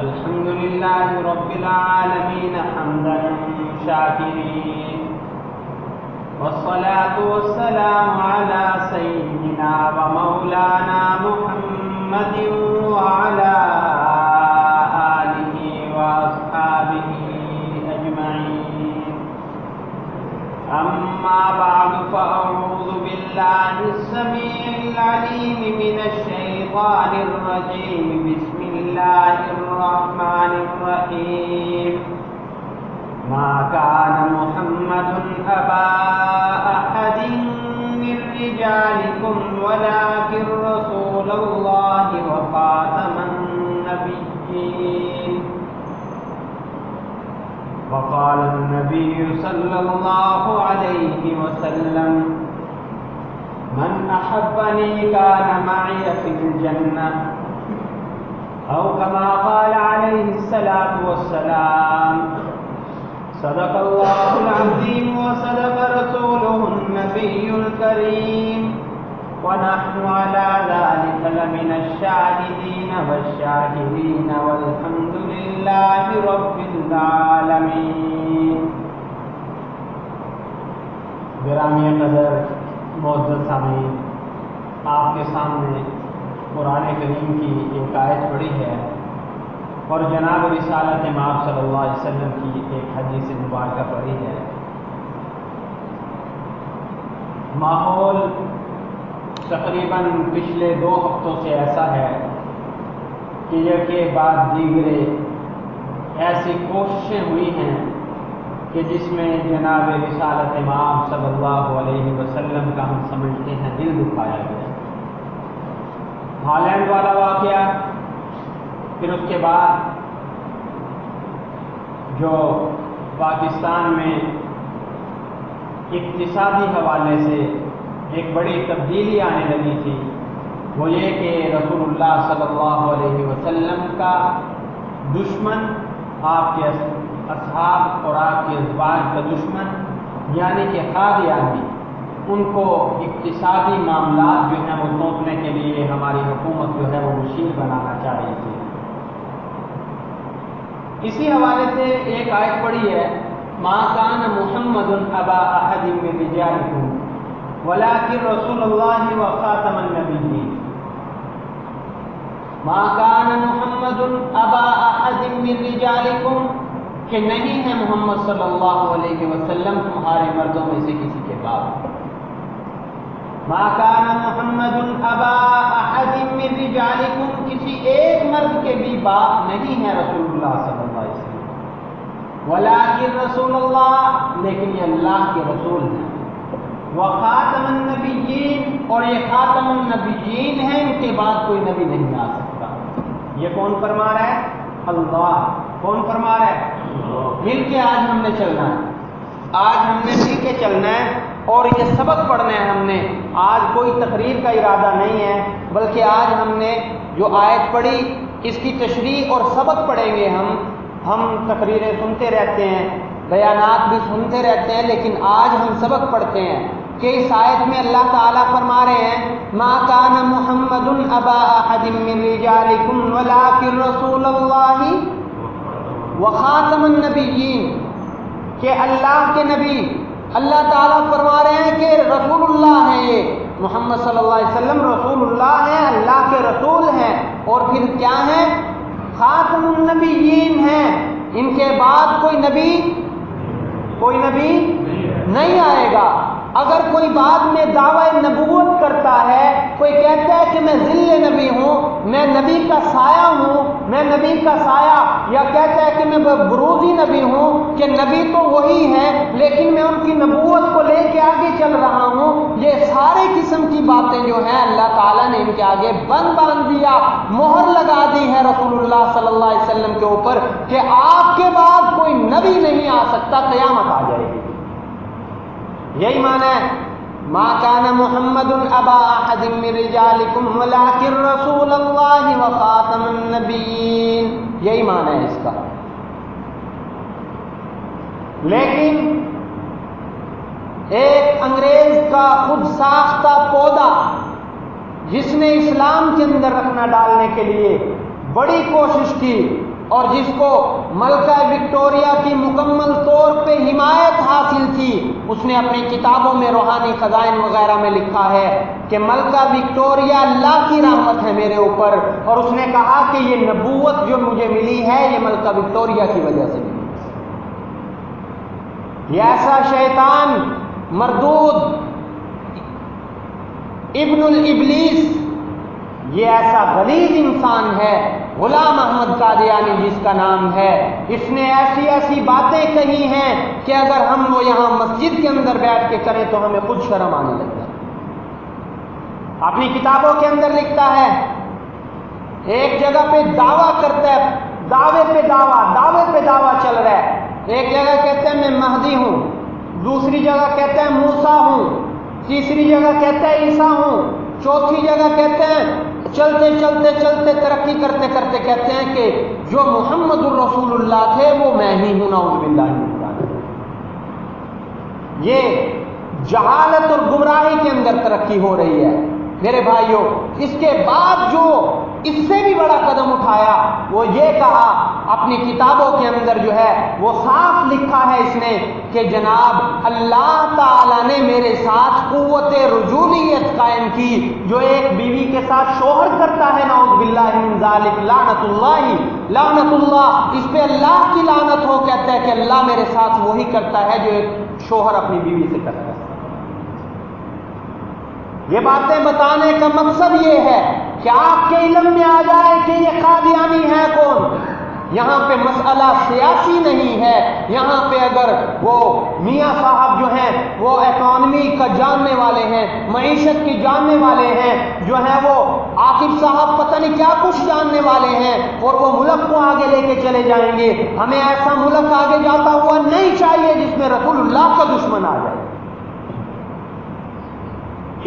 الحمد لله رب العالمين حمدا شاكرين، والصلاة والسلام على سيدنا ومولانا محمد وعلى آله وأصحابه أجمعين. أما بعد، فأعوذ بالله السميع العليم من الشيطان الرجيم. بسم الله الرحمن الرحيم. ما كان محمد أبا أحد من رجالكم ولكن رسول الله وخاتم النبيين. وقال النبي صلى الله عليه وسلم: من أحبني كان معي في الجنة، أو كما قال عليه الصلاة والسلام. صدق الله العظيم وصدق رسوله النبي الكريم، ونحن على ذلك لمن الشاهدين والشاكرين، والحمد لله رب العالمين. گرامی قدر معزز سامعین، آپ کے سامنے قرآن کریم کی ایک آیت پڑھی ہے اور جناب رسالت مآب صلی اللہ علیہ وسلم کی ایک حدیث مبارکہ پڑھی ہے. ماحول تقریباً پچھلے 2 ہفتوں سے ایسا ہے کہ یکے بعد دیگرے ایسی کوششیں ہوئی ہیں کہ جس میں جناب رسالت مآب صلی اللہ علیہ وسلم کا ہم سمجھتے ہیں دل دکھایا گیا. ہالینڈ والا واقعہ، پھر اس کے بعد جو پاکستان میں اقتصادی حوالے سے ایک بڑی تبدیلی آنے لگی تھی، وہ یہ کہ رسول اللہ صلی اللہ علیہ وسلم کا دشمن، آپ کے اصحاب اور آپ کے ازواج کا دشمن یعنی کہ قادیانی، ان کو اقتصادی معاملات جو ہیں وہ سونپنے کے لیے ہماری حکومت جو ہے وہ مشیر بنانا چاہ رہی تھی. اسی حوالے سے ایک آیت پڑھی ہے: ما کان محمد ابا احد من رجالکم ولکن رسول اللہ وخاتم النبیین. ما کان محمد ابا احد من رجالکم، کہ نہیں ہے محمد صلی اللہ علیہ وسلم تمہارے مردوں میں سے کسی کے باپ. ما کان محمد ابا احد من رجالکم، کسی ایک مرد کے بھی باپ نہیں ہے رسول اللہ صلی اللہ علیہ وسلم. ولکن رسول اللہ، لیکن یہ اللہ کے رسول ہیں. وخاتم النبیین، اور یہ خاتم النبیین ہیں، ان کے بعد کوئی نبی نہیں آ سکتا. یہ کون فرما رہا ہے؟ اللہ. کون فرما رہا ہے؟ مل کے آج ہم نے چلنا ہے، آج ہم نے مل کے چلنا ہے اور یہ سبق پڑھنا ہے. ہم نے آج کوئی تقریر کا ارادہ نہیں ہے، بلکہ آج ہم نے جو آیت پڑھی اس کی تشریح اور سبق پڑھیں گے. ہم تقریریں سنتے رہتے ہیں، بیانات بھی سنتے رہتے ہیں، لیکن آج ہم سبق پڑھتے ہیں کہ اس آیت میں اللہ تعالیٰ فرما رہے ہیں: ما کان محمد ابا احد من رجالکم ولکن رسول اللہ وخاتم النبیین. کہ اللہ کے نبی، اللہ تعالیٰ فرما رہے ہیں کہ رسول اللہ ہیں، یہ محمد صلی اللہ علیہ وسلم رسول اللہ ہیں، اللہ کے رسول ہیں، اور پھر کیا ہیں؟ خاتم النبیین ہیں. ان کے بعد کوئی نبی نہیں آئے گا. اگر کوئی بعد میں دعوی نبوت کرتا ہے، کوئی کہتا ہے کہ میں ذل نبی ہوں، میں نبی کا سایہ ہوں، میں نبی کا سایہ، یا کہتا ہے کہ میں بروزی نبی ہوں، کہ نبی تو وہی ہے لیکن میں ان کی نبوت کو لے کے آگے چل رہا ہوں، یہ سارے قسم کی باتیں جو ہیں اللہ تعالیٰ نے ان کے آگے باندھ دیا، مہر لگا دی ہے رسول اللہ صلی اللہ علیہ وسلم کے اوپر کہ آپ کے بعد کوئی نبی نہیں آ سکتا، قیامت آ جائے گی. یہی معنی ہے ما کان محمد ابا احد من رجالکم ولکن رسول اللہ وخاتم النبیین. یہی معنی ہے اس کا. لیکن ایک انگریز کا خود ساختہ پودا جس نے اسلام کے اندر رکھنا ڈالنے کے لیے بڑی کوشش کی، اور جس کو ملکہ وکٹوریہ کی مکمل طور پہ حمایت حاصل تھی، اس نے اپنی کتابوں میں روحانی خزائن وغیرہ میں لکھا ہے کہ ملکہ وکٹوریہ اللہ کی رحمت ہے میرے اوپر، اور اس نے کہا کہ یہ نبوت جو مجھے ملی ہے یہ ملکہ وکٹوریہ کی وجہ سے ملی۔ یہ ایسا شیطان مردود ابن الابلیس، یہ ایسا غلیظ انسان ہے غلام احمد قادیانی جس کا نام ہے، اس نے ایسی ایسی باتیں کہی ہیں کہ اگر ہم وہ یہاں مسجد کے اندر بیٹھ کے کریں تو ہمیں خود شرم آنے لگتا ہے۔ اپنی کتابوں کے اندر لکھتا ہے، ایک جگہ پہ دعویٰ کرتا ہے، دعوے پہ دعویٰ چل رہا ہے۔ ایک جگہ کہتا ہے میں مہدی ہوں، دوسری جگہ کہتا ہے موسیٰ ہوں، تیسری جگہ کہتا ہے عیسیٰ ہوں، چوتھی جگہ کہتے ہیں چلتے ترقی کرتے کرتے کہتے ہیں کہ جو محمد الرسول اللہ تھے وہ میں ہی ہوں، نعوذ باللہ من ذالک۔ یہ جہالت اور گمراہی کے اندر ترقی ہو رہی ہے میرے بھائیوں۔ اس کے بعد جو اس سے بھی بڑا قدم اٹھایا وہ یہ کہا، اپنی کتابوں کے اندر جو ہے وہ صاف لکھا ہے اس نے کہ جناب اللہ تعالیٰ نے میرے ساتھ قوت رجولیت قائم کی۔ جو ایک بیوی کے ساتھ شوہر کرتا ہے نعوذ باللہ من ذالک، لعنت اللہ، اس پہ اللہ کی لعنت ہو، کہتا ہے کہ اللہ میرے ساتھ وہی کرتا ہے جو ایک شوہر اپنی بیوی سے کرتا ہے۔ یہ باتیں بتانے کا مقصد یہ ہے کہ آپ کے علم میں آ جائے کہ یہ قادیانی ہے کون۔ یہاں پہ مسئلہ سیاسی نہیں ہے، یہاں پہ اگر وہ میاں صاحب جو ہیں وہ اکانومی کا جاننے والے ہیں، معیشت کی جاننے والے ہیں، جو ہیں وہ عاقب صاحب پتہ نہیں کیا کچھ جاننے والے ہیں، اور وہ ملک کو آگے لے کے چلے جائیں گے۔ ہمیں ایسا ملک آگے جاتا ہوا نہیں چاہیے جس میں رسول اللہ کا دشمن آ جائے،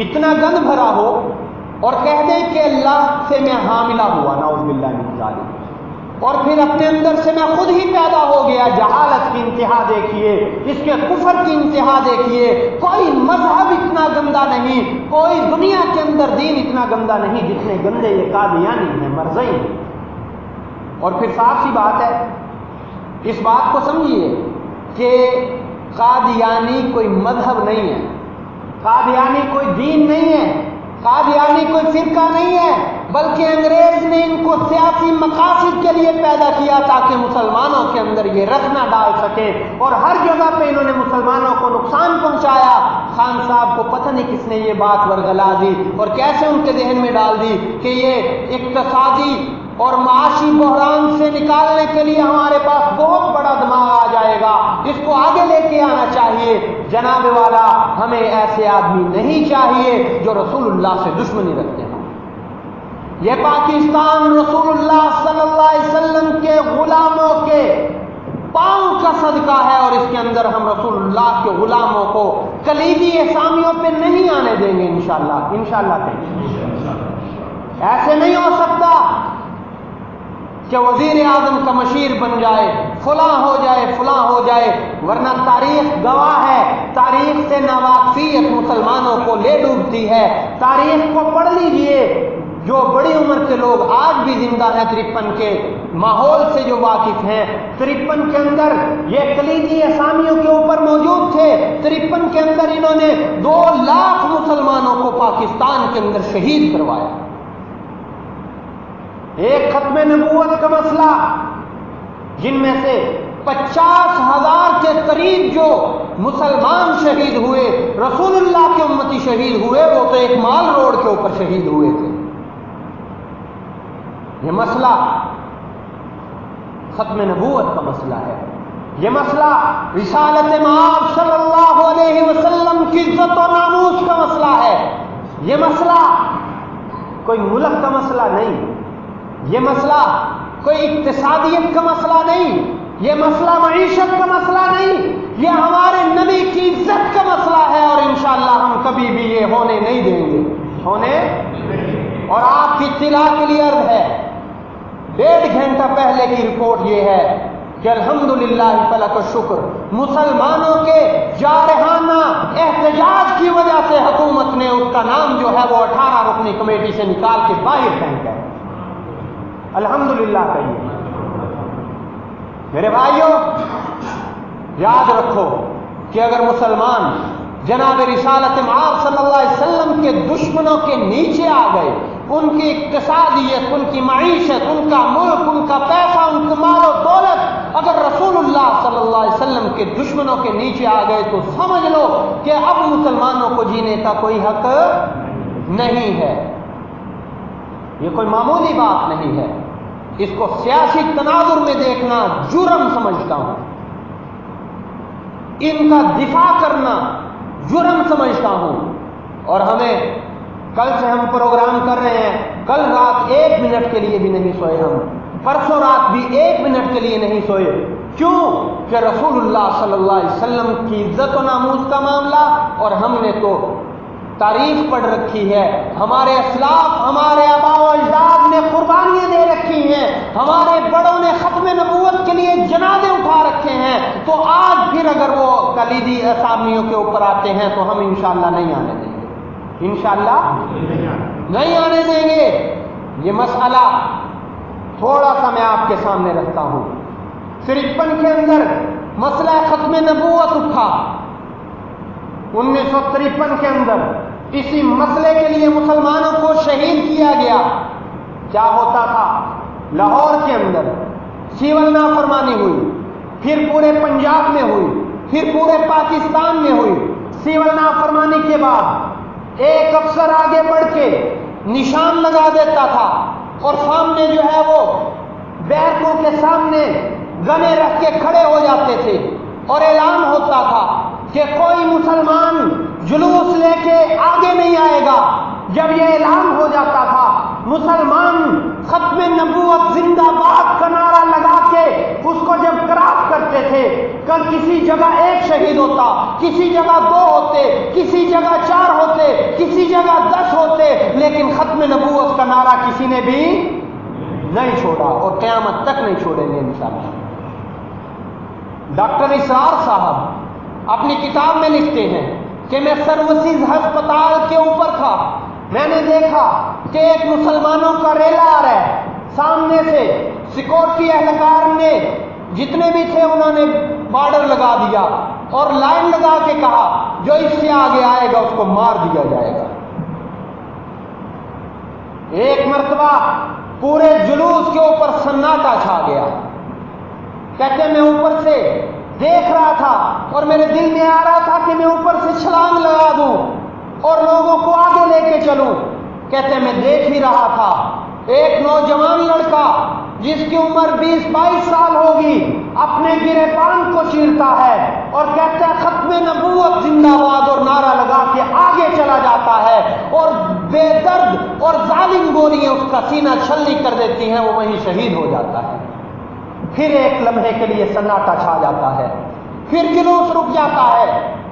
اتنا گند بھرا ہو، اور کہہ دیں کہ اللہ سے میں حاملہ ہوا، نعوذ باللہ من ذالک، اور پھر اپنے اندر سے میں خود ہی پیدا ہو گیا۔ جہالت کی انتہا دیکھیے، اس کے کفر کی انتہا دیکھیے۔ کوئی مذہب اتنا گندا نہیں، کوئی دنیا کے اندر دین اتنا گندا نہیں جتنے گندے یہ قادیانی ہیں، مرزئی ہیں۔ اور پھر صاف سی بات ہے، اس بات کو سمجھیے کہ قادیانی کوئی مذہب نہیں ہے، قادیانی کوئی دین نہیں ہے، قادیانی کوئی فرقہ نہیں ہے، بلکہ انگریز نے ان کو سیاسی مقاصد کے لیے پیدا کیا تاکہ مسلمانوں کے اندر یہ رخ نہ ڈال سکے، اور ہر جگہ پہ انہوں نے مسلمانوں کو نقصان پہنچایا۔ خان صاحب کو پتہ نہیں کس نے یہ بات ورگلا دی اور کیسے ان کے ذہن میں ڈال دی کہ یہ اقتصادی اور معاشی بحران سے نکالنے کے لیے ہمارے پاس بہت بڑا دماغ آ جائے گا، اس کو آگے لے کے آنا چاہیے۔ جناب والا، ہمیں ایسے آدمی نہیں چاہیے جو رسول اللہ سے دشمنی رکھتے ہیں۔ یہ پاکستان رسول اللہ صلی اللہ علیہ وسلم کے غلاموں کے پاؤں کا صدقہ ہے، اور اس کے اندر ہم رسول اللہ کے غلاموں کو کلیدی اسامیوں پہ نہیں آنے دیں گے انشاءاللہ ایسے نہیں ہو سکتا کہ وزیر اعظم کا مشیر بن جائے، فلاں ہو جائے، ورنہ تاریخ گواہ ہے، تاریخ سے ناواقفیت مسلمانوں کو لے ڈوبتی ہے۔ تاریخ کو پڑھ لیجئے، جو بڑی عمر کے لوگ آج بھی زندہ ہیں 53 کے ماحول سے جو واقف ہیں، 53 کے اندر یہ کلیدی اسامیوں کے اوپر موجود تھے۔ 53 کے اندر انہوں نے 2 لاکھ مسلمانوں کو پاکستان کے اندر شہید کروایا۔ ایک ختم نبوت کا مسئلہ، جن میں سے 50,000 کے قریب جو مسلمان شہید ہوئے، رسول اللہ کے امتی شہید ہوئے، وہ تو ایک مال روڈ کے اوپر شہید ہوئے تھے۔ یہ مسئلہ ختم نبوت کا مسئلہ ہے، یہ مسئلہ رسالت مآب صلی اللہ علیہ وسلم کی عزت و ناموس کا مسئلہ ہے۔ یہ مسئلہ کوئی ملک کا مسئلہ نہیں، یہ مسئلہ کوئی اقتصادیت کا مسئلہ نہیں، یہ مسئلہ معیشت کا مسئلہ نہیں، یہ ہمارے نبی کی عزت کا مسئلہ ہے، اور انشاءاللہ ہم کبھی بھی یہ ہونے نہیں دیں گے، اور آپ کی اطلاع کے لیے عرض ہے، 1.5 گھنٹہ پہلے کی رپورٹ یہ ہے کہ الحمدللہ فلک الشکر، مسلمانوں کے جارحانہ احتجاج کی وجہ سے حکومت نے اس کا نام جو ہے وہ 18 رکنی کمیٹی سے نکال کے باہر پھینکا ہے۔ الحمدللہ کہیے، میرے بھائیوں، یاد رکھو کہ اگر مسلمان جناب رسالت مآب صلی اللہ علیہ وسلم کے دشمنوں کے نیچے آ گئے، ان کی اقتصادیت، ان کی معیشت، ان کا ملک، ان کا پیسہ، ان کا مال و دولت اگر رسول اللہ صلی اللہ علیہ وسلم کے دشمنوں کے نیچے آ گئے تو سمجھ لو کہ اب مسلمانوں کو جینے کا کوئی حق نہیں ہے۔ یہ کوئی معمولی بات نہیں ہے، اس کو سیاسی تناظر میں دیکھنا جرم سمجھتا ہوں، ان کا دفاع کرنا جرم سمجھتا ہوں۔ اور ہمیں کل سے ہم پروگرام کر رہے ہیں، کل رات 1 منٹ کے لیے بھی نہیں سوئے، ہم پرسوں رات بھی 1 منٹ کے لیے نہیں سوئے۔ کیوں؟ کہ رسول اللہ صلی اللہ علیہ وسلم کی عزت و ناموس کا معاملہ، اور ہم نے تو تاریخ پڑھ رکھی ہے، ہمارے اسلاف، ہمارے آباء و اجداد نے قربانیاں دے رکھی ہیں، ہمارے بڑوں نے ختم نبوت کے لیے جنازے اٹھا رکھے ہیں، تو آج پھر اگر وہ کلیدی اسامیوں کے اوپر آتے ہیں تو ہم انشاءاللہ نہیں آنے دیں گے، انشاءاللہ نہیں آنے دیں گے۔ یہ مسئلہ تھوڑا سا میں آپ کے سامنے رکھتا ہوں۔ 53 کے اندر مسئلہ ختم نبوت اٹھا، 1953 کے اندر اسی مسئلے کے لیے مسلمانوں کو شہید کیا گیا۔ کیا ہوتا تھا؟ لاہور کے اندر سیول نافرمانی ہوئی، پھر پورے پنجاب میں ہوئی، پھر پورے پاکستان میں ہوئی۔ سیول نافرمانی کے بعد ایک افسر آگے بڑھ کے نشان لگا دیتا تھا، اور سامنے جو ہے وہ بیرکوں کے سامنے گنے رکھ کے کھڑے ہو جاتے تھے، اور اعلان ہوتا تھا کہ کوئی مسلمان جلوس لے کے آگے نہیں آئے گا۔ جب یہ اعلان ہو جاتا تھا، مسلمان ختم نبوت زندہ باد کا نعرہ لگا کے اس کو جب کراس کرتے تھے، کل کسی جگہ 1 شہید ہوتا، کسی جگہ 2 ہوتے، کسی جگہ 4 ہوتے، کسی جگہ 10 ہوتے، لیکن ختم نبوت کا نعرہ کسی نے بھی نہیں چھوڑا، اور قیامت تک نہیں چھوڑیں گے انشاءاللہ۔ ڈاکٹر اسرار صاحب اپنی کتاب میں لکھتے ہیں کہ میں سروسز ہسپتال کے اوپر تھا، میں نے دیکھا کہ ایک مسلمانوں کا ریلا آ رہا ہے، سامنے سے سیکورٹی اہلکار نے جتنے بھی تھے انہوں نے بارڈر لگا دیا اور لائن لگا کے کہا جو اس سے آگے آئے گا اس کو مار دیا جائے گا۔ ایک مرتبہ پورے جلوس کے اوپر سناٹا چھا گیا۔ کہتے میں اوپر سے دیکھ رہا تھا اور میرے دل میں آ رہا تھا کہ میں اوپر سے چھلانگ لگا دوں اور لوگوں کو آگے لے کے چلوں۔ کہتے میں دیکھ ہی رہا تھا، ایک نوجوان لڑکا جس کی عمر 20-22 سال ہوگی اپنے گریبان کو چیرتا ہے اور کہتا ہے ختم نبوت زندہ باد، اور نعرہ لگا کے آگے چلا جاتا ہے، اور بے درد اور ظالم گولیاں اس کا سینہ چھلنی کر دیتی ہیں، وہ وہیں شہید ہو جاتا ہے۔ پھر ایک لمحے کے لیے سناٹا چھا جاتا ہے، پھر جلوس رک جاتا ہے،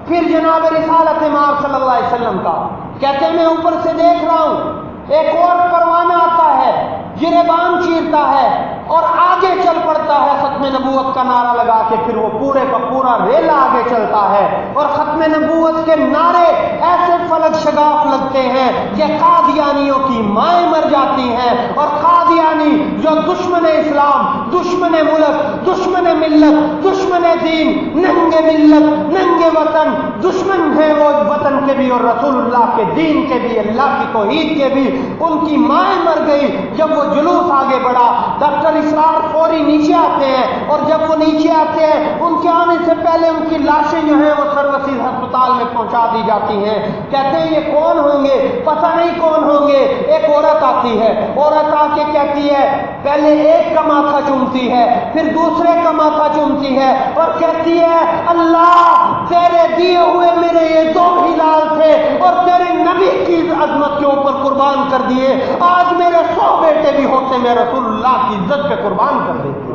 پھر جناب رسالت مآب صلی اللہ علیہ وسلم کا۔ کہتے ہیں میں اوپر سے دیکھ رہا ہوں، ایک اور پروانہ آتا ہے، گریبان چیرتا ہے اور آگے چل پڑتا ہے ختم نبوت کا نعرہ لگا کے، پھر وہ پورے کا پورا ریلا آگے چلتا ہے، اور ختم نبوت کے نعرے ایسے فلک شگاف لگتے ہیں کہ قادیانیوں کی مائیں مر جاتی ہیں، اور قادیانی جو دشمن اسلام، دشمن ملک، دشمن ملت، دشمن دین، ننگے ملت، ننگے وطن، دشمن ہے وہ وطن کے بھی اور رسول اللہ کے دین کے بھی، اللہ کی توحید کے بھی، ان کی مائیں مر گئی جب وہ جلوس آگے بڑھا۔ ڈاکٹر اسرار فوری نیچے آتے ہیں، اور جب وہ نیچے آتے ہیں ان کے آنے سے پہلے ان کی لاشیں جو ہیں وہ سروسز ہسپتال میں پہنچا دی جاتی ہیں۔ کہتے ہیں یہ کون ہوں گے؟ پتہ نہیں کون ہوں گے۔ ایک عورت آتی ہے، عورت آ کے کہتی ہے، پہلے ایک کا ماتھا چومتی ہے، پھر دوسرے کا ماتھا چومتی ہے اور کہتی ہے اللہ تیرے دیے ہوئے میرے یہ 2 ہلال تھے اور تیرے نبی کی عظمت کے اوپر قربان کر دیے، آج میرے 100 بیٹے بھی ہوتے میں رسول اللہ کی عزت پہ قربان کر دیتی ہوں۔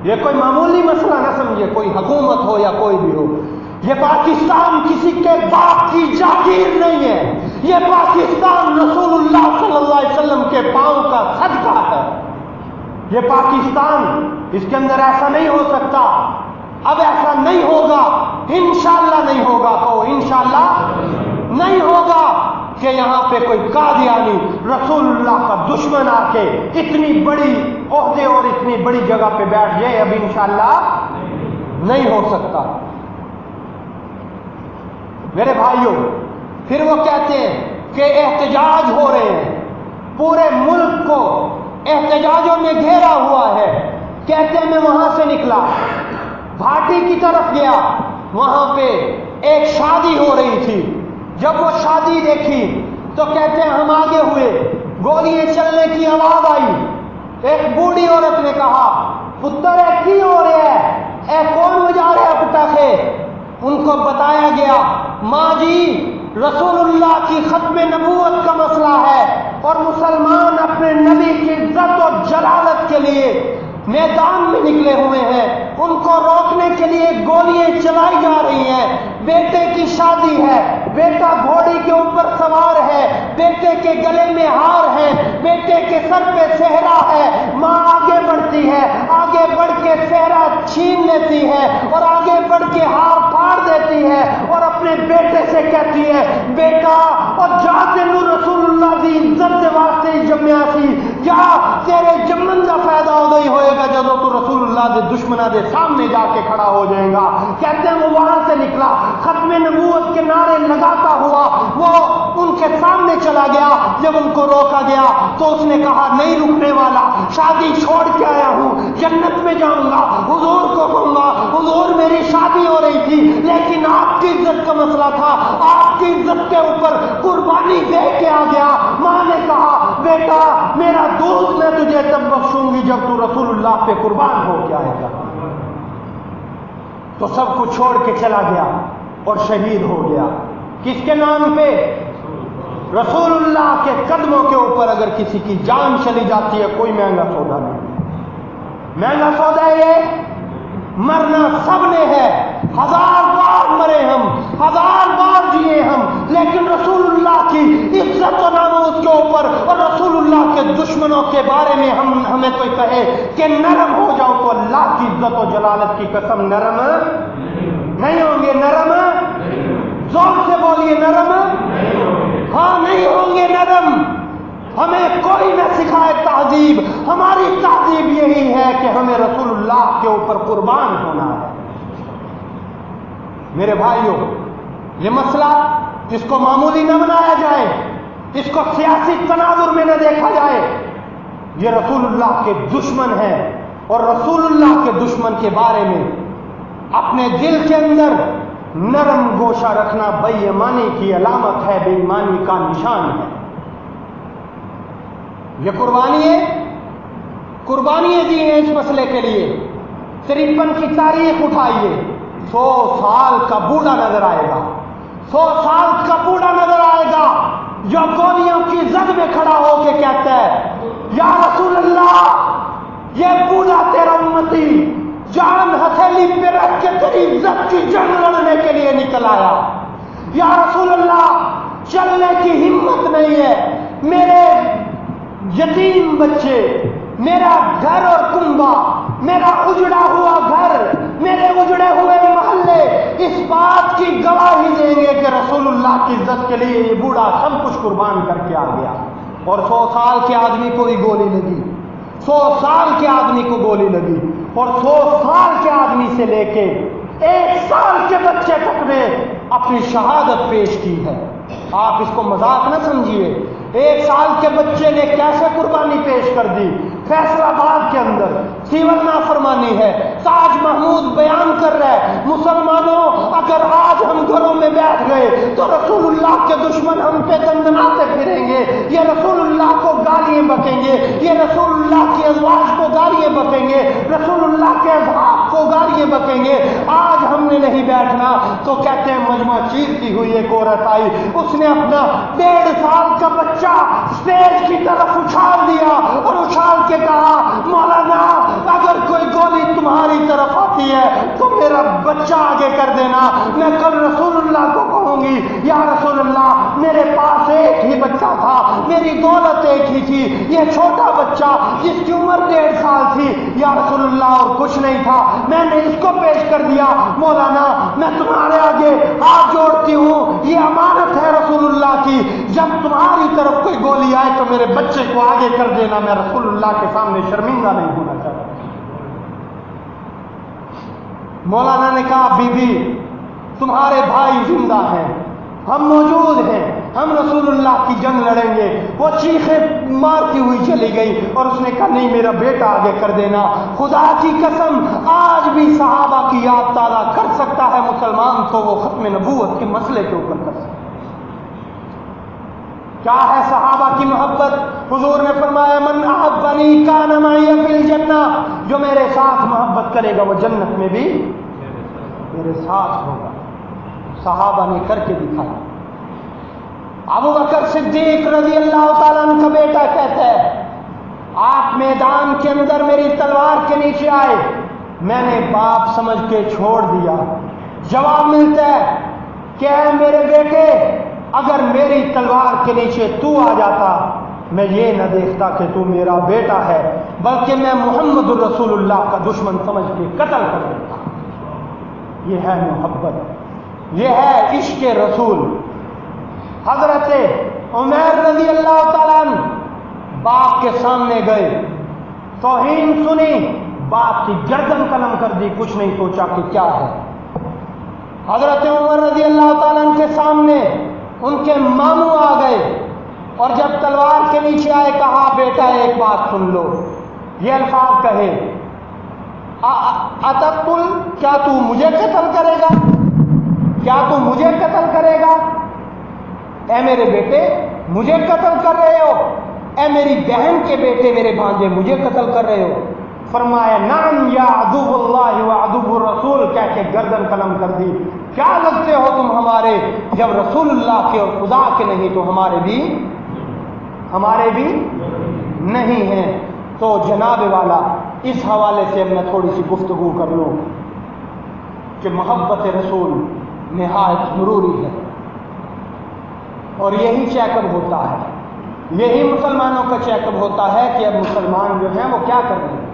یہ کوئی معمولی مسئلہ نہ سمجھے، کوئی حکومت ہو یا کوئی بھی ہو، یہ پاکستان کسی کے باپ کی جاگیر نہیں ہے، یہ پاکستان رسول اللہ صلی اللہ علیہ وسلم کے پاؤں کا صدقہ ہے۔ یہ پاکستان، اس کے اندر ایسا نہیں ہو سکتا، اب ایسا نہیں ہوگا، انشاءاللہ نہیں ہوگا، تو انشاءاللہ نہیں ہوگا۔ کہ یہاں پہ کوئی قادیانی رسول اللہ کا دشمن آ کے اتنی بڑی عہدے اور اتنی بڑی جگہ پہ بیٹھ جائے، اب انشاءاللہ نہیں ہو سکتا۔ میرے بھائیوں، پھر وہ کہتے ہیں کہ احتجاج ہو رہے ہیں، پورے ملک کو احتجاجوں نے گھیرا ہوا ہے۔ کہتے ہیں میں وہاں سے نکلا، بھاٹی کی طرف گیا، وہاں پہ ایک شادی ہو رہی تھی۔ جب وہ شادی دیکھی تو کہتے ہیں ہم آگے ہوئے، گولیاں چلنے کی آواز آئی۔ ایک بوڑھی عورت نے کہا پتر اے کی ہو رہا ہے، اے کون بجا رہا ہے پٹاخے؟ ان کو بتایا گیا ماں جی رسول اللہ کی ختم نبوت کا مسئلہ ہے اور مسلمان اپنے نبی کی عزت اور جلالت کے لیے میدان میں نکلے ہوئے ہیں، ان کو روکنے کے لیے گولیاں چلائی جا رہی ہیں۔ بیٹے کی شادی ہے، بیٹا گھوڑی کے اوپر سوار ہے، بیٹے کے گلے میں ہار ہے، بیٹے کے سر پہ صحرا ہے، ماں آگے بڑھتی ہے، آگے بڑھ کے صحرا چھین لیتی ہے اور آگے بڑھ کے ہار پھاڑ دیتی ہے اور اپنے بیٹے سے کہتی ہے بیٹا اور جا تینوں رسول اللہ دی عزت دے واسطے جمیا سی، جا تیرے جمن کا فائدہ ادو ہی ہوئے گا جدو تو رسول اللہ دے دشمنوں دے سامنے جا کے کھڑا ہو جائے گا۔ کہتے ہیں وہ وہاں سے نکلا، ختم نبوت کے نعرے لگاتا ہوا وہ ان کے سامنے چلا گیا۔ جب ان کو روکا گیا تو اس نے کہا نہیں رکنے والا، شادی چھوڑ کے آیا ہوں، جنت میں جاؤں گا، حضور کو کہوں گا حضور میری شادی ہو رہی تھی لیکن آپ کی عزت کا مسئلہ تھا، آپ کی عزت کے اوپر قربانی دے کے آ گیا۔ ماں نے کہا بیٹا میرا دودھ میں تجھے تب بخشوں گی جب تو رسول اللہ پہ قربان ہو کے آئے گا۔ تو سب کچھ چھوڑ کے چلا گیا اور شہید ہو گیا۔ کس کے نام پہ؟ رسول اللہ کے قدموں کے اوپر اگر کسی کی جان چلی جاتی ہے کوئی مہنگا سودا نہیں، مہنگا سودا ہے یہ، مرنا سب نے ہے، 1000 بار مرے ہم، 1000 بار جیے ہم، لیکن رسول اللہ کی عزت و ناموس کے اوپر اور رسول اللہ کے دشمنوں کے بارے میں ہمیں کوئی کہے کہ نرم ہو جاؤ تو اللہ کی عزت و جلالت کی قسم نرم نہیں ہوں گے۔ نرم زور سے بولیے، نرم ہاں نہیں ہوں گے نرم۔ ہمیں کوئی نہ سکھائے تہذیب، ہماری تہذیب یہی ہے کہ ہمیں رسول اللہ کے اوپر قربان ہونا ہے۔ میرے بھائیوں، یہ مسئلہ اس کو معمولی نہ بنایا جائے، اس کو سیاسی تناظر میں نہ دیکھا جائے۔ یہ رسول اللہ کے دشمن ہیں اور رسول اللہ کے دشمن کے بارے میں اپنے دل کے اندر نرم گوشہ رکھنا بے ایمانی کی علامت ہے، بے ایمانی کا نشان ہے۔ یہ قربانیاں دی ہیں اس مسئلے کے لیے۔ 53 کی تاریخ اٹھائیے، 100 سال کا بوڑھا نظر آئے گا، 100 سال کا بوڑھا نظر آئے گا جو گولیوں کی زد میں کھڑا ہو کے کہتا ہے یا رسول اللہ، یہ بوڑھا تیرا امتی جان ہتھیلی پہ رکھ کے تیری عزت کی جنگ لڑنے کے لیے نکل آیا۔ یا رسول اللہ چلنے کی ہمت نہیں ہے، میرے یتیم بچے، میرا گھر اور کنبہ، میرا اجڑا ہوا گھر، میرے اجڑے ہوئے محلے اس بات کی گواہی دیں گے کہ رسول اللہ کی عزت کے لیے یہ بوڑھا سب کچھ قربان کر کے آ گیا۔ اور 100 سال کے آدمی کو ہی گولی لگی، 100 سال کے آدمی کو گولی لگی، اور 100 سال کے آدمی سے لے کے 1 سال کے بچے تک نے اپنی شہادت پیش کی ہے۔ آپ اس کو مذاق نہ سمجھیے۔ 1 سال کے بچے نے کیسے قربانی پیش کر دی؟ فیصل آباد کے اندر سیول نافرمانی ہے، تاج محمود بیان کر رہے مسلمانوں اگر آج ہم گھروں میں بیٹھ گئے تو رسول اللہ کے دشمن ہم پہ دندناتے پھریں گے، یہ رسول اللہ کو گالیاں بکیں گے، یہ رسول اللہ کی ازواج کو گالیاں بکیں گے، رسول اللہ کے اصحاب کو گالیاں بکیں گے۔ آج ہم نے نہیں بیٹھنا تو کہتے ہیں مجمع چیرتی ہوئی ایک عورت آئی، اس نے اپنا 1.5 سال کا بچہ اسٹیج کی طرف اچھال دیا اور اچھال کے کہا مولانا اگر کوئی گولی تمہاری طرف آتی ہے تو میرا بچہ آگے کر دینا، میں کل رسول اللہ کو کہوں گی یا رسول اللہ میرے پاس ایک ہی بچہ تھا، میری دولت ایک ہی تھی، یہ چھوٹا بچہ جس کی عمر 1.5 سال تھی، یا رسول اللہ اور کچھ نہیں تھا، میں نے اس کو پیش کر دیا، مولانا میں تمہارے آگے ہاتھ جوڑتی ہوں، یہ امانت ہے رسول اللہ کی، جب تمہاری طرف کوئی گولی آئے تو میرے بچے کو آگے کر دینا، میں رسول اللہ کے سامنے شرمندہ نہیں ہونا چاہتا۔ مولانا نے کہا بی بی تمہارے بھائی زندہ ہیں، ہم موجود ہیں، ہم رسول اللہ کی جنگ لڑیں گے۔ وہ چیخیں مارتی ہوئی چلی گئی اور اس نے کہا نہیں میرا بیٹا آگے کر دینا۔ خدا کی قسم آج بھی صحابہ کی یاد تازہ کر سکتا ہے مسلمان تو وہ ختم نبوت کے مسئلے کے اوپر کر سکتا ہے۔ کیا ہے صحابہ کی محبت؟ حضور نے فرمایا من احبنی کان معی فی الجنہ، جو میرے ساتھ محبت کرے گا وہ جنت میں بھی میرے ساتھ ہوگا۔ صحابہ نے کر کے دکھایا۔ ابو بکر صدیق رضی اللہ تعالیٰ عنہ کا بیٹا کہتا ہے آپ میدان کے اندر میری تلوار کے نیچے آئے، میں نے باپ سمجھ کے چھوڑ دیا۔ جواب ملتا ہے کہ اے میرے بیٹے اگر میری تلوار کے نیچے تو آ جاتا میں یہ نہ دیکھتا کہ تو میرا بیٹا ہے، بلکہ میں محمد الرسول اللہ کا دشمن سمجھ کے قتل کر دیتا۔ یہ ہے محبت، یہ ہے عشق رسول۔ حضرت عمیر رضی اللہ تعالیٰ عنہ باپ کے سامنے گئے، توہین سنی، باپ کی گردن قلم کر دی، کچھ نہیں سوچا کہ کیا ہے۔ حضرت عمر رضی اللہ تعالیٰ عنہ کے سامنے ان کے ماموں آ گئے اور جب تلوار کے نیچے آئے کہا بیٹا ایک بات سن لو، یہ الفاظ کہے اتقتل، کیا تو مجھے قتل کرے گا؟ کیا تو مجھے قتل کرے گا؟ اے میرے بیٹے مجھے قتل کر رہے ہو؟ اے میری بہن کے بیٹے میرے بھانجے مجھے قتل کر رہے ہو؟ فرمایا نعم یا عدو اللہ و عدو الرسول، کہہ کے گردن قلم کر دی۔ کیا لگتے ہو تم ہمارے؟ جب رسول اللہ کے اور خدا کے نہیں تو ہمارے بھی نہیں ہیں۔ تو جناب والا اس حوالے سے اب میں تھوڑی سی گفتگو کر لوں کہ محبت رسول نہایت ضروری ہے، اور یہی چیک اپ ہوتا ہے، یہی مسلمانوں کا چیک اپ ہوتا ہے کہ اب مسلمان جو ہیں وہ کیا کر رہے ہیں،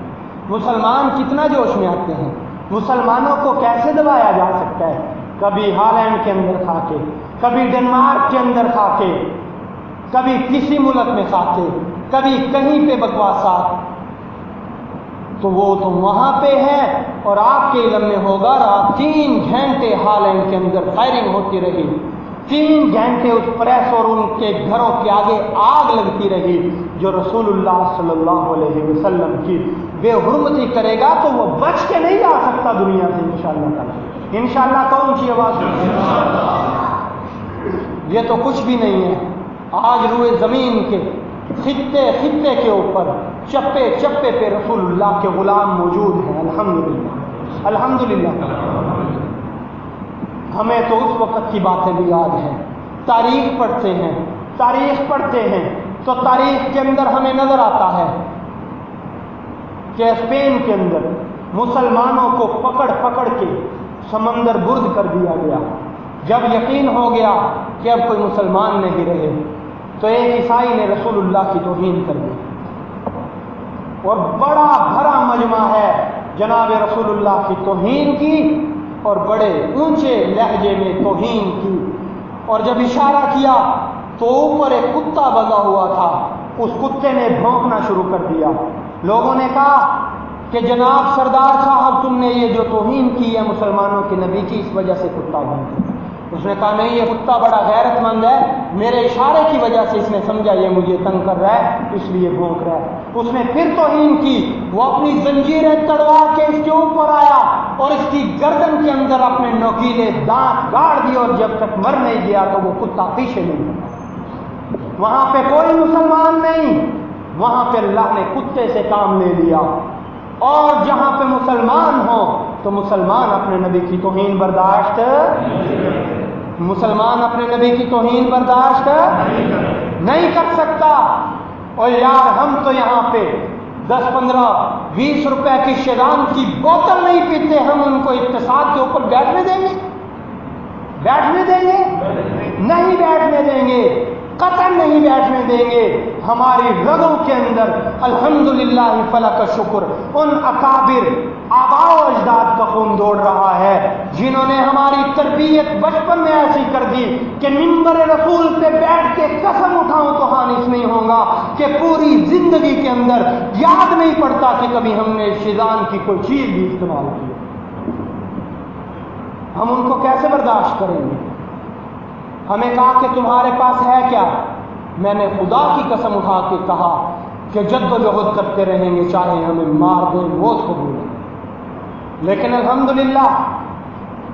مسلمان کتنا جوش میں آتے ہیں، مسلمانوں کو کیسے دبایا جا سکتا ہے۔ کبھی ہالینڈ کے اندر کھا کے، کبھی ڈنمارک کے اندر کھا کے، کبھی کسی ملک میں کھا کے، کبھی کہیں پہ بکواسات، تو وہ تو وہاں پہ ہے اور آپ کے علم میں ہوگا رات 3 گھنٹے ہالینڈ کے اندر فائرنگ ہوتی رہی، 3 گھنٹے اس پریس اور ان کے گھروں کے آگے آگ لگتی رہی۔ جو رسول اللہ صلی اللہ علیہ وسلم کی بے حرمتی کرے گا تو وہ بچ کے نہیں آ سکتا دنیا سے انشاءاللہ تعالی۔ انشاءاللہ کون سی آواز؟ یہ تو کچھ بھی نہیں ہے۔ آج روئے زمین کے خطے خطے کے اوپر چپے چپے پہ رسول اللہ کے غلام موجود ہیں، الحمدللہ الحمدللہ۔ ہمیں تو اس وقت کی باتیں بھی یاد ہیں، تاریخ پڑھتے ہیں تو تاریخ کے اندر ہمیں نظر آتا ہے کہ اسپین کے اندر مسلمانوں کو پکڑ پکڑ کے سمندر برد کر دیا گیا۔ جب یقین ہو گیا کہ اب کوئی مسلمان نہیں رہے تو ایک عیسائی نے رسول اللہ کی توہین کر دی، اور بڑا بھرا مجمع ہے جناب رسول اللہ کی توہین کی اور بڑے اونچے لہجے میں توہین کی، اور جب اشارہ کیا تو اوپر ایک کتا بندھا ہوا تھا، اس کتے نے بھونکنا شروع کر دیا۔ لوگوں نے کہا کہ جناب سردار صاحب تم نے یہ جو توہین کی ہے مسلمانوں کے نبی کی، اس وجہ سے کتا بھونکا۔ اس نے کہا نہیں یہ کتا بڑا غیرت مند ہے، میرے اشارے کی وجہ سے اس نے سمجھا یہ مجھے تنگ کر رہا ہے اس لیے بھونک رہا ہے۔ اس نے پھر توہین کی، وہ اپنی زنجیریں تڑوا کے اس کے اوپر آیا اور اس کی گردن کے اندر اپنے نوکیلے دانت گاڑ دیے، اور جب تک مر نہیں گیا تو وہ کتا پیچھے نہیں گیا۔ وہاں پہ کوئی مسلمان نہیں، وہاں پہ اللہ نے کتے سے کام لے لیا۔ اور جہاں پہ مسلمان ہو تو مسلمان اپنے نبی کی توہین برداشت نہیں کر سکتا۔ اور یار ہم تو یہاں پہ 10 15 20 روپے کی شیران کی بوتل نہیں پیتے، ہم ان کو اقتصاد کے اوپر بیٹھنے دیں گے؟ نہیں بیٹھنے دیں گے۔ قطعاً نہیں بیٹھنے دیں گے. ہماری رگوں کے اندر الحمدللہ فلک کا شکر ان اکابر آباء و اجداد کا خون دوڑ رہا ہے جنہوں نے ہماری تربیت بچپن میں ایسی کر دی کہ ممبر رسول پہ بیٹھ کے قسم اٹھاؤں تو حانث نہیں ہوگا کہ پوری زندگی کے اندر یاد نہیں پڑتا کہ کبھی ہم نے شیطان کی کوئی چیز بھی استعمال کی. ہم ان کو کیسے برداشت کریں گے؟ ہمیں کہا کہ تمہارے پاس ہے کیا؟ میں نے خدا کی قسم اٹھا کے کہا کہ جد و جہد کرتے رہیں گے چاہے ہمیں مار دیں موت کو بھولیں. لیکن الحمدللہ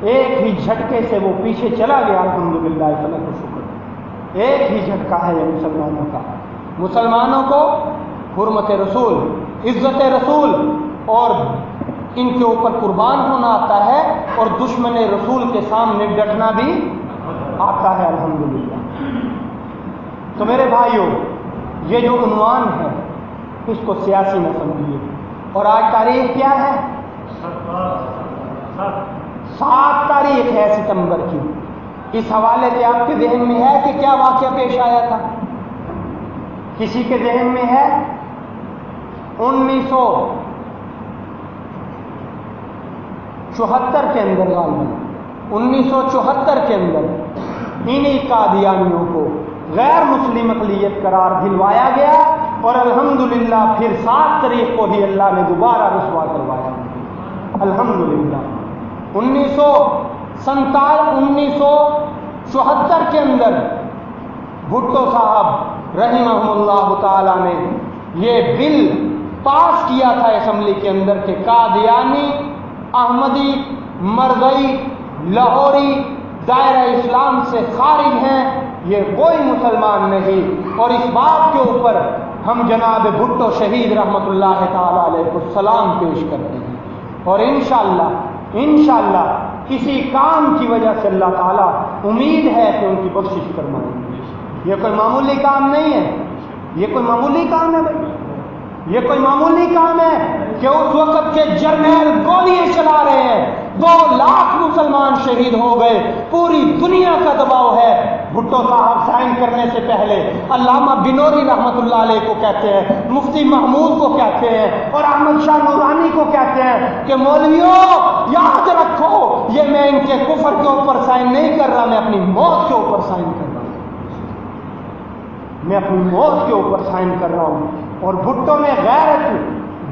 ایک ہی جھٹکے سے وہ پیچھے چلا گیا. الحمدللہ اتنا کا شکر. ایک ہی جھٹکا ہے یہ مسلمانوں کا. مسلمانوں کو حرمت رسول، عزت رسول اور ان کے اوپر قربان ہونا آتا ہے اور دشمن رسول کے سامنے ڈٹنا بھی آتا ہے الحمدللہ. تو میرے بھائیوں، یہ جو عنوان ہے اس کو سیاسی نہ سمجھیے. اور آج تاریخ کیا ہے؟ 7 تاریخ ہے ستمبر کی. اس حوالے سے آپ کے ذہن میں ہے کہ کیا واقعہ پیش آیا تھا؟ کسی کے ذہن میں ہے؟ 1974 کے اندر غالباً 1974 کے اندر انہی قادیانیوں کو غیر مسلم اقلیت قرار دلوایا گیا اور الحمدللہ پھر 7 تاریخ کو ہی اللہ نے دوبارہ رسوا کروایا. الحمدللہ 1974 کے اندر بھٹو صاحب رحمہ اللہ تعالی نے یہ بل پاس کیا تھا اسمبلی کے اندر کہ قادیانی، احمدی، مرزئی، لاہوری دائرہ اسلام سے خارج ہیں، یہ کوئی مسلمان نہیں. اور اس بات کے اوپر ہم جناب بھٹو شہید رحمۃ اللہ تعالی علیہ کو سلام پیش کرتے ہیں. اور انشاءاللہ کسی کام کی وجہ سے اللہ تعالیٰ امید ہے کہ ان کی بخشش فرمائیں گے. یہ کوئی معمولی کام نہیں ہے. یہ کوئی معمولی کام ہے بھائی. یہ کوئی معمولی کام ہے کہ اس وقت کے جرنیل گولیاں چلا رہے ہیں. 2 لاکھ مسلمان شہید ہو گئے. پوری دنیا کا دباؤ ہے. بھٹو صاحب سائن کرنے سے پہلے علامہ بنوری رحمت اللہ علیہ کو کہتے ہیں، مفتی محمود کو کہتے ہیں اور احمد شاہ نورانی کو کہتے ہیں کہ مولویوں یاد رکھو، یہ میں ان کے کفر کے اوپر سائن نہیں کر رہا، میں اپنی موت کے اوپر سائن کر رہا ہوں. میں اپنی موت کے اوپر سائن کر رہا ہوں. اور بھٹو نے غیرت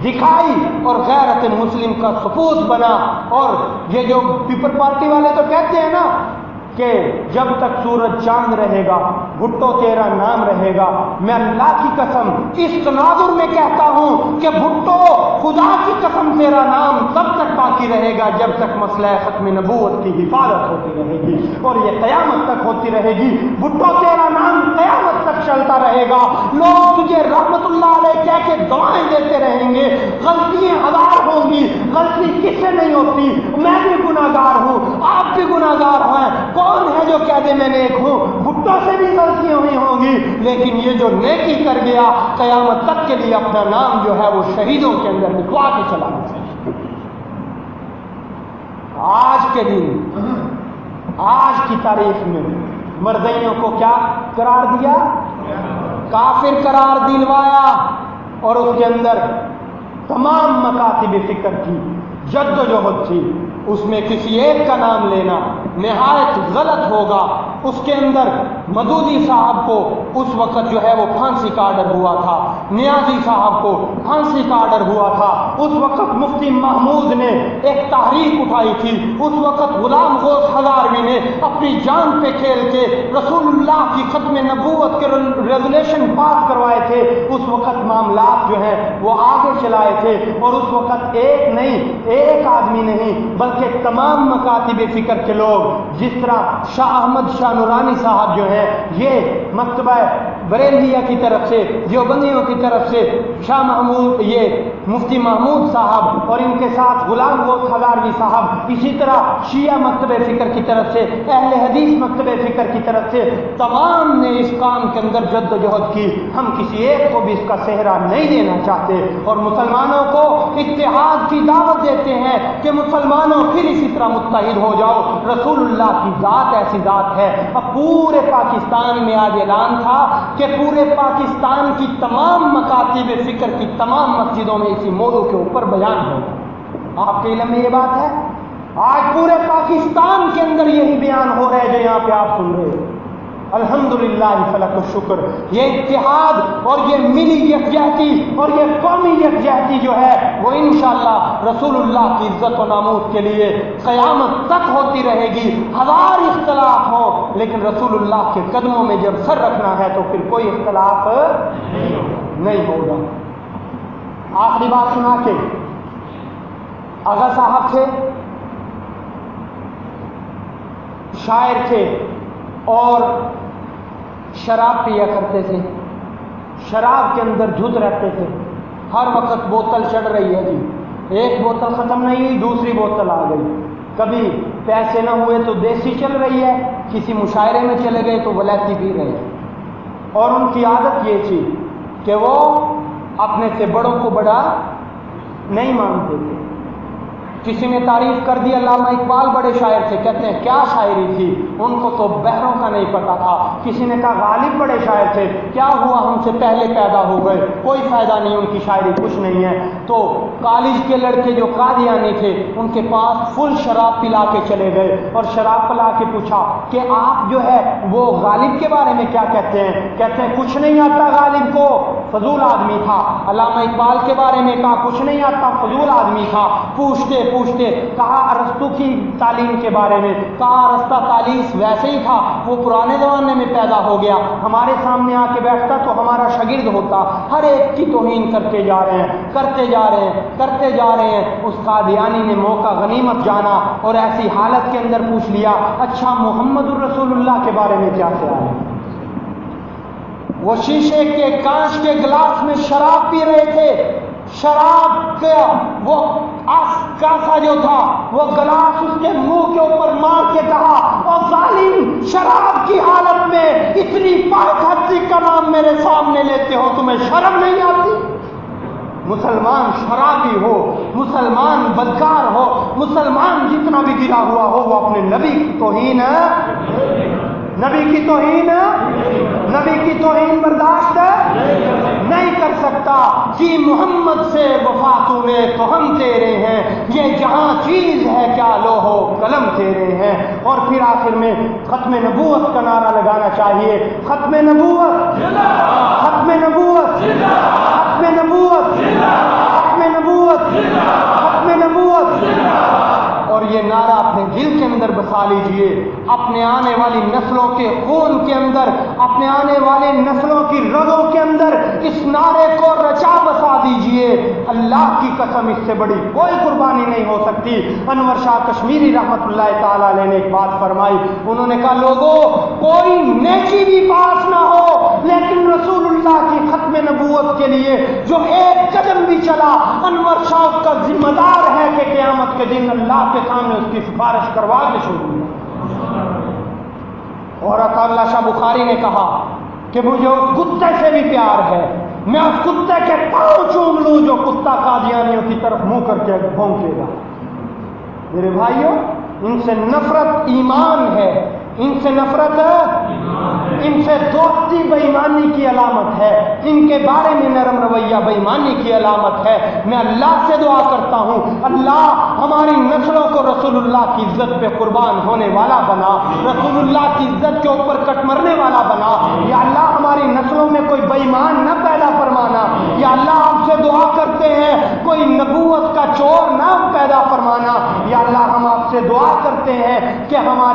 دکھائی اور غیرت مسلم کا ثبوت بنا. اور یہ جو پیپل پارٹی والے تو کہتے ہیں نا کہ جب تک سورج چاند رہے گا بھٹو تیرا نام رہے گا. میں اللہ کی قسم اس تناظر میں کہتا ہوں کہ بھٹو خدا کی قسم تیرا نام تب تک باقی رہے گا جب تک مسئلہ ختم نبوت کی حفاظت ہوتی رہے گی اور یہ قیامت تک ہوتی رہے گی. بھٹو تیرا نام قیامت تک چلتا رہے گا. لوگ تجھے رحمت اللہ علیہ کہہ کے دعائیں دیتے رہیں گے. غلطیاں 1000 ہوں گی، غلطی کس سے نہیں ہوتی. میں بھی گناہگار ہوں، آپ بھی گناہگار ہیں. کون ہے جو کہہ دے میں نیک ہوں؟ بھٹو سے بھی غلطیاں ہوئی ہوں گی، لیکن یہ جو نیکی کر گیا قیامت تک کے لیے اپنا نام جو ہے وہ شہیدوں کے اندر لکھوا کے چلانا چاہیے. آج کے دن، آج کی تاریخ میں مرزائیوں کو کیا قرار دیا؟ کافر قرار دلوایا. اور اس کے اندر تمام مکاتب فکر کی جد و جہد تھی. اس میں کسی ایک کا نام لینا نہایت غلط ہوگا. اس کے اندر مدودی صاحب کو اس وقت جو ہے وہ پھانسی کا آرڈر ہوا تھا. نیازی صاحب کو پھانسی کا آرڈر ہوا تھا. اس وقت مفتی محمود نے ایک تحریک اٹھائی تھی. اس وقت غلام غوث ہزاروی نے اپنی جان پہ کھیل کے رسول اللہ کی ختم نبوت کے ریزولیشن پاس کروائے تھے. اس وقت معاملات جو ہیں وہ آگے چلائے تھے. اور اس وقت ایک نہیں، ایک آدمی نہیں بلکہ تمام مکاتب فکر کے لوگ، جس طرح شاہ احمد شاہ نورانی صاحب جو ہیں، یہ مکتبہ بریلویہ کی طرف سے، دیوبندیوں کی طرف سے شاہ محمود، یہ مفتی محمود صاحب اور ان کے ساتھ غلام غوث ہزاروی صاحب، اسی طرح شیعہ مکتبہ فکر کی طرف سے، اہل حدیث مکتبہ فکر کی طرف سے، تمام نے اس کام کے اندر جد و جہد کی. ہم کسی ایک کو بھی اس کا صحرا نہیں دینا چاہتے اور مسلمانوں کو اتحاد اتحاد کی دعوت دیتے ہیں کہ مسلمانوں پھر اسی طرح متحد ہو جاؤ. رسول اللہ کی ذات ایسی ذات ہے. اب پورے پاکستان میں آج اعلان تھا کہ پورے پاکستان کی تمام مکاتب فکر کی تمام مسجدوں میں اسی موضوع کے اوپر بیان ہوگا. آپ کے علم میں یہ بات ہے؟ آج پورے پاکستان کے اندر یہی بیان ہو رہا ہے جو یہاں پہ آپ سن رہے ہیں. الحمدللہ فلک الشکر. یہ اتحاد اور یہ ملی یکجہتی اور یہ قومی یکجہتی جو ہے وہ انشاءاللہ رسول اللہ کی عزت و ناموس کے لیے قیامت تک ہوتی رہے گی. ہزار اختلاف ہو لیکن رسول اللہ کے قدموں میں جب سر رکھنا ہے تو پھر کوئی اختلاف نہیں ہوگا. آخری بات سنا کے آغا صاحب تھے، شاعر تھے اور شراب پیا کرتے تھے. شراب کے اندر دھت رہتے تھے. ہر وقت بوتل چڑھ رہی ہے جی، ایک بوتل ختم نہیں ہوئی دوسری بوتل آ گئی. کبھی پیسے نہ ہوئے تو دیسی چل رہی ہے، کسی مشاعرے میں چلے گئے تو ولایتی پی رہے ہیں. اور ان کی عادت یہ تھی کہ وہ اپنے سے بڑوں کو بڑا نہیں مانتے تھے. کسی نے تعریف کر دی علامہ اقبال بڑے شاعر تھے، کہتے ہیں کیا شاعری تھی، ان کو تو بحروں کا نہیں پتا تھا. کسی نے کہا غالب بڑے شاعر تھے، کیا ہوا ہم سے پہلے پیدا ہو گئے، کوئی فائدہ نہیں ان کی شاعری کچھ نہیں ہے. تو کالج کے لڑکے جو قادیانی تھے ان کے پاس فل شراب پلا کے چلے گئے اور شراب پلا کے پوچھا کہ آپ جو ہے وہ غالب کے بارے میں کیا کہتے ہیں. کہتے ہیں کچھ نہیں آتا غالب کو، فضول آدمی تھا. علامہ اقبال کے بارے میں کہا کچھ نہیں آتا، فضول آدمی تھا. پوچھتے کہا ارسطو کی تعلیم کے بارے میں، کہا ارسطو تعلیس ویسے ہی تھا، وہ پرانے زمانے میں پیدا ہو گیا، ہمارے سامنے آ کے بیٹھتا تو ہمارا شاگرد ہوتا. ہر ایک کی توہین کرتے جا رہے ہیں، کرتے جا رہے ہیں، کرتے جا رہے ہیں. اس قادیانی نے موقع غنیمت جانا اور ایسی حالت کے اندر پوچھ لیا اچھا محمد الرسول اللہ کے بارے میں کیا خیال ہے. وہ شیشے کے کانچ کے گلاس میں شراب پی رہے تھے. شراب کا وہ کاسا جو تھا وہ گلاس اس کے منہ کے اوپر مار کے کہا اور ظالم شراب کی حالت میں اتنی پاک حدی کا نام میرے سامنے لیتے ہو، تمہیں شرم نہیں آتی؟ مسلمان شرابی ہو، مسلمان بدکار ہو، مسلمان جتنا بھی گرا ہوا ہو وہ اپنے نبی کی توہین نبی کی توہین برداشت نہیں کر سکتا. جی محمد سے وفا تونے تو ہم تیرے ہیں، یہ جہاں چیز ہے کیا لوہو قلم تیرے ہیں. اور پھر آخر میں ختم نبوت کا نعرہ لگانا چاہیے. ختم نبوت، ختم نبوت، ختم نبوت، ختم نبوت، ختم نبوت. اور یہ نعرہ اپنے دل کے اندر بسا لیجئے، اپنے آنے والی نسلوں کے خون کے اندر، اپنے آنے والی نسلوں کی رگوں کے اندر اس نعرے کو رچا بسا دیجئے. اللہ کی قسم اس سے بڑی کوئی قربانی نہیں ہو سکتی. انور شاہ کشمیری رحمت اللہ تعالیٰ علیہ نے ایک بات فرمائی، انہوں نے کہا لوگوں کوئی نیکی بھی پاس نہ ہو لیکن رسول اللہ کی ختم نبوت کے لیے جو ایک قدم بھی چلا انور شاہ کا ذمہ دار ہے کہ قیامت کے دن اللہ کے سامنے اس کی سفارش کروا کے چھوڑوں. اور اللہ شاہ بخاری نے کہا کہ مجھے اس کتے سے بھی پیار ہے، میں اس کتے کے پاؤں چوم لوں جو کتا قادیانیوں کی طرف منہ کر کے بھونکے گا. میرے بھائیوں ان سے نفرت ایمان ہے، ان سے نفرت ان سے دوستی بے ایمانی کی علامت ہے، ان کے بارے میں نرم رویہ بے ایمانی کی علامت ہے. میں اللہ سے دعا کرتا ہوں اللہ ہماری نسلوں کو رسول اللہ کی عزت پہ قربان ہونے والا بنا، رسول اللہ کی عزت کے اوپر کٹ مرنے والا بنا. یا اللہ ہماری نسلوں میں کوئی بے ایمان نہ پیدا فرمانا. یا اللہ آپ سے دعا کرتے ہیں کوئی نبوت کا چور نہ پیدا فرمانا. یا اللہ ہم آپ سے دعا کرتے ہیں کہ ہماری